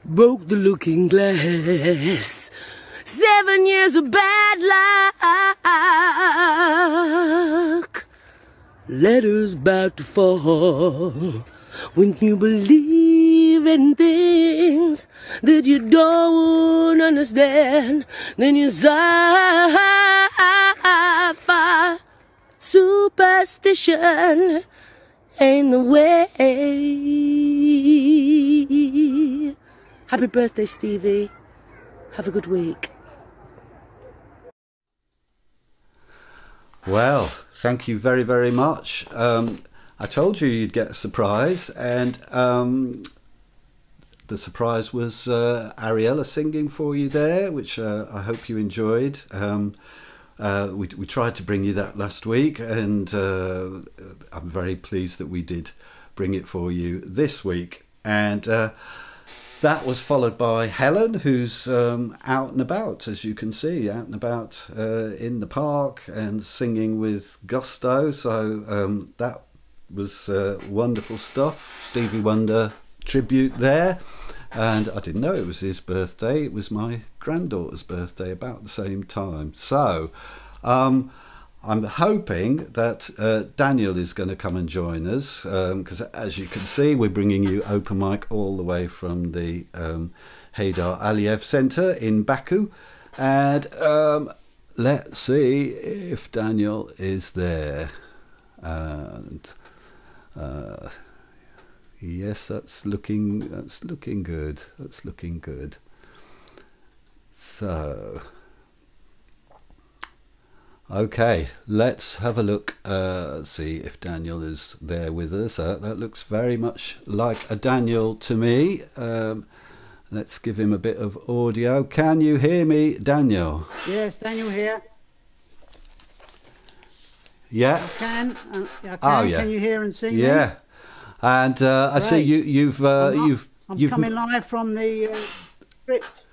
broke the looking glass. 7 years of bad luck. Letters about to fall. When you believe in things that you don't understand, then you suffer. Superstition ain't the way. Happy birthday, Stevie. Have a good week. Well, thank you very, very much. I told you you'd get a surprise, and the surprise was Ariella singing for you there, which I hope you enjoyed. We tried to bring you that last week, and I'm very pleased that we did bring it for you this week. And that was followed by Helen, who's out and about, as you can see, out and about in the park and singing with gusto. So that was wonderful stuff. Stevie Wonder tribute there. And I didn't know it was his birthday. It was my granddaughter's birthday about the same time. So I'm hoping that Daniel is going to come and join us, because as you can see, we're bringing you open mic all the way from the Heydar Aliyev Centre in Baku. And let's see if Daniel is there. And yes, that's looking good. That's looking good. So, okay, let's have a look. See if Daniel is there with us. That looks very much like a Daniel to me. Let's give him a bit of audio. Can you hear me, Daniel? Yes, Daniel here. Yeah. I can. Oh, yeah. Can you hear and see me? Yeah. And I see you've coming live from the script.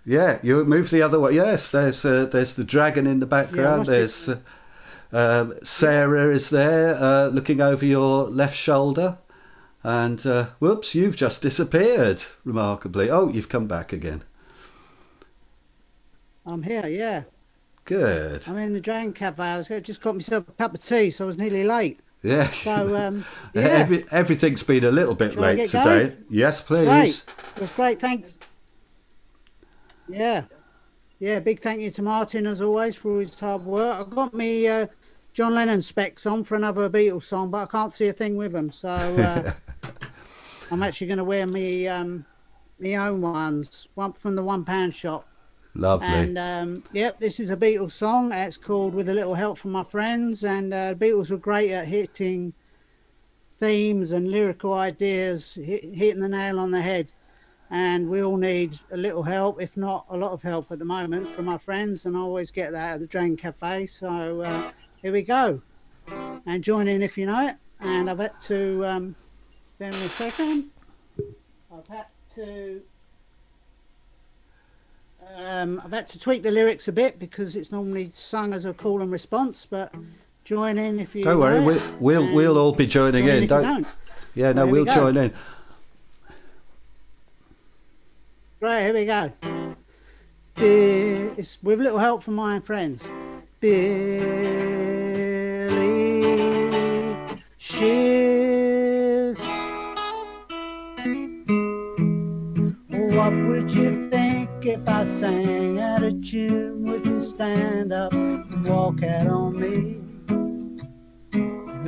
Yeah, you move the other way. Yes, there's the dragon in the background. Yeah, there's Sarah is there looking over your left shoulder, and whoops, you've just disappeared remarkably. Oh, you've come back again. I'm here. Yeah. Good. I'm in the Dragon Cafe. I just got myself a cup of tea, so I was nearly late. Yeah. So yeah. Everything's been a little bit Shall I late get today. going? Yes, please. Great. That's great. Thanks. Yeah. Yeah. Big thank you to Martin as always for all his hard work. I've got me John Lennon specs on for another Beatles song, but I can't see a thing with them. So I'm actually going to wear me my own ones. One from the £1 shop. Lovely. And yep, this is a Beatles song. It's called With a Little Help from My Friends. And Beatles were great at hitting themes and lyrical ideas, hitting the nail on the head. And we all need a little help, if not a lot of help at the moment from our friends. And I always get that at the Dragon Cafe. So here we go. And join in if you know it. And I've had to Bear with me a second. I've had to tweak the lyrics a bit because it's normally sung as a call and response, but join in if you. Don't worry, we'll all be joining in. Don't. Yeah, no, we'll join in. Right, here we go. It's with little help from my friends. Billy Shears. What would you think if I sang out of tune? Would you stand up and walk out on me?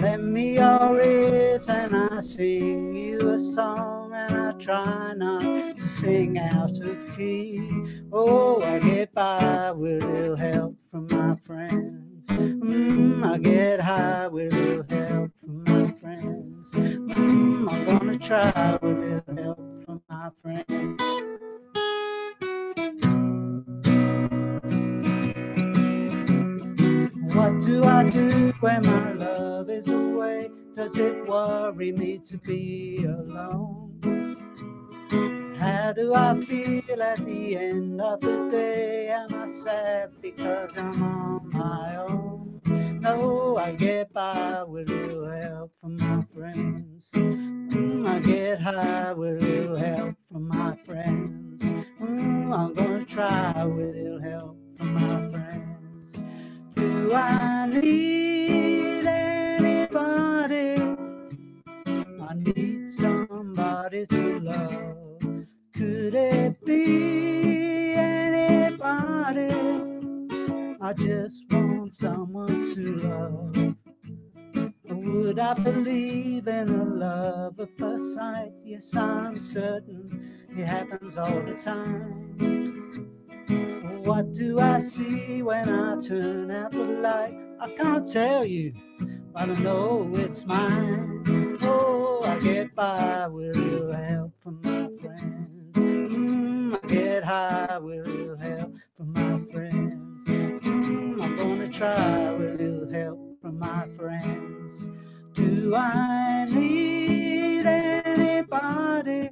Lend me your ears and I sing you a song, and I try not to sing out of key. Oh, I get by with a little help from my friends. I get high with a little help from my friends. I'm gonna try with a little help from my friends. What do I do when my love is away? Does it worry me to be alone? How do I feel at the end of the day? Am I sad because I'm on my own? No, I get by with a little help from my friends. I get high with a little help from my friends. I'm gonna try with a little help from my friends. Do I need anybody? I need somebody to love. Could it be anybody? I just want someone to love. Would I believe in a love at first sight? Yes, I'm certain it happens all the time. What do I see when I turn out the light? I can't tell you, but I know it's mine. Oh, I get by with a little help from my friends. I get high with a little help from my friends. I'm gonna try with a little help from my friends. Do I need anybody?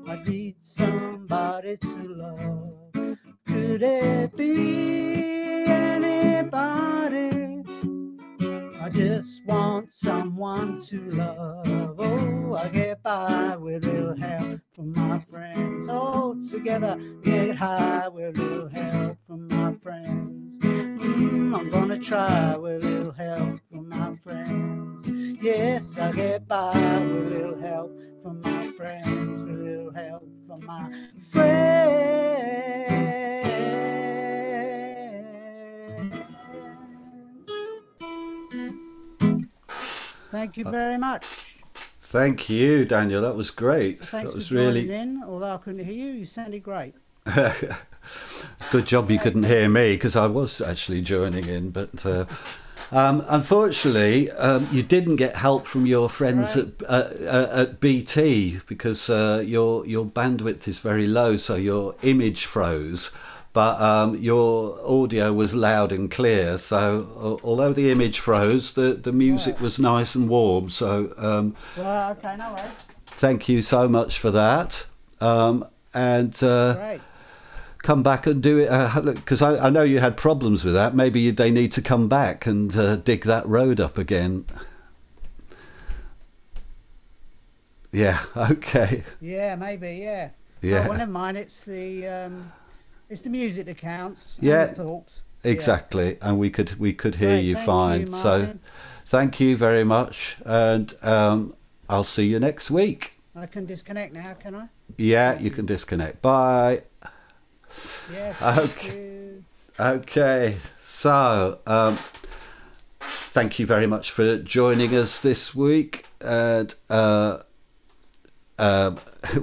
I need somebody to love. Could it be anybody? I just want someone to love. Oh, I get by with a little help from my friends. Oh, together get high with a little help from my friends. I'm gonna try with a little help from my friends. Yes, I get by with a little help from my friends. With a little help from my friends. Thank you very much. Thank you, Daniel. That was great. Thanks that was for really joining in. Although I couldn't hear you, you sounded great. good job you couldn't hear me, because I was actually joining in. But unfortunately, you didn't get help from your friends at BT, because your bandwidth is very low, so your image froze. But your audio was loud and clear, so although the image froze, the music was nice and warm. So well, okay, no worries. Thank you so much for that. Great. Come back and do it, because I know you had problems with that. Maybe they need to come back and dig that road up again. Yeah, okay. Yeah, maybe, yeah. Yeah. Oh, well, never mind, it's the music that counts. Yeah, and the talks. exactly. And we could hear Great, you thank fine. you, So Martin. thank you very much, and I'll see you next week. I can disconnect now, can I? Yeah, you can disconnect. Bye. Yeah. Okay. So thank you very much for joining us this week, and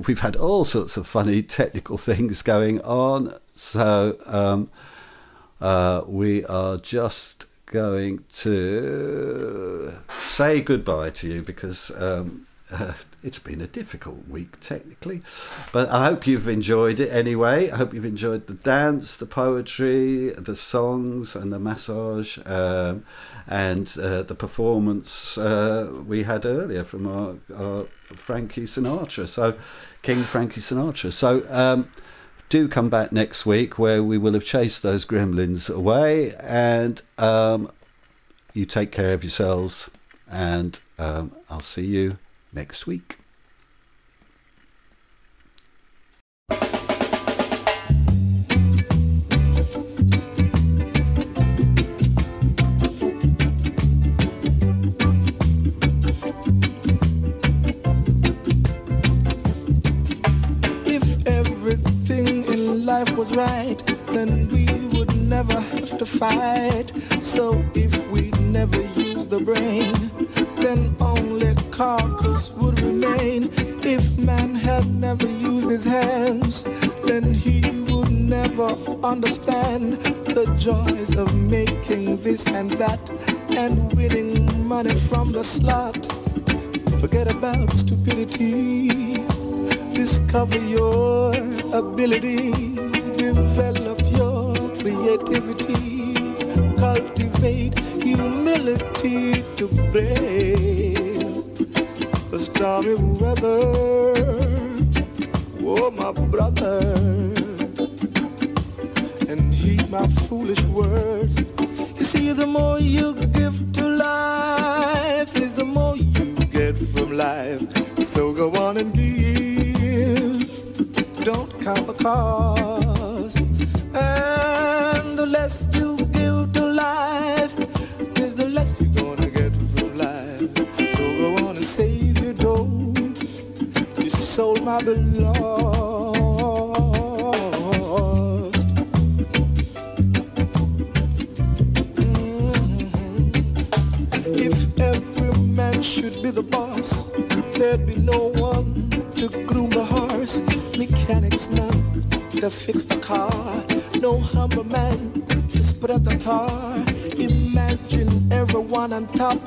we've had all sorts of funny technical things going on. So we are just going to say goodbye to you, because it's been a difficult week technically, but I hope you've enjoyed it anyway. I hope you've enjoyed the dance, the poetry, the songs and the massage, and the performance we had earlier from our Frankie Sinatra, so King Frankie Sinatra. So do come back next week where we will have chased those gremlins away, and you take care of yourselves, and I'll see you next week. If everything in life was right, then we would never have to fight. So if we never use the brain, then only carcass would remain. If man had never used his hands, then he would never understand the joys of making this and that and winning money from the slot. Forget about stupidity, discover your ability, develop your creativity, cultivate humility to brave the stormy weather. Oh, my brother, and heed my foolish words. You see, the more you give to life is the more you get from life. So go on and give, don't count the cost. And the less you give to life is the less you're gonna get from life. So go on and save your dough, your soul might be lost. If every man should be the boss, there'd be no one to groom the horse, mechanics none to fix the car, no humble man to spread the tar. Imagine everyone on top.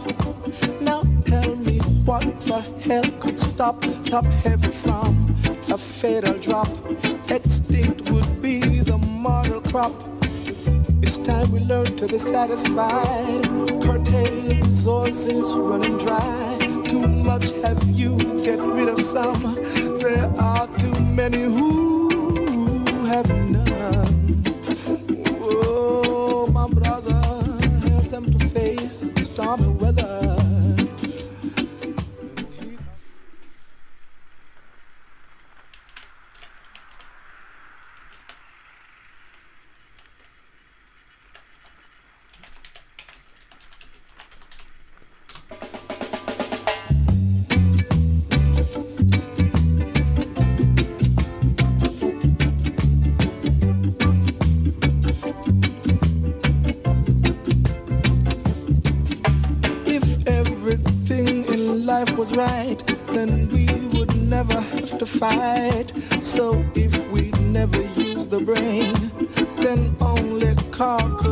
Now tell me what the hell could stop top heavy from a fatal drop? Extinct would be the mortal crop. It's time we learn to be satisfied. Curtail resources running dry. Too much have you, get rid of some. There are too many who have none. Oh, my brother, help them to face the stormy weather. Was right, then we would never have to fight. So if we never use the brain, then only carcass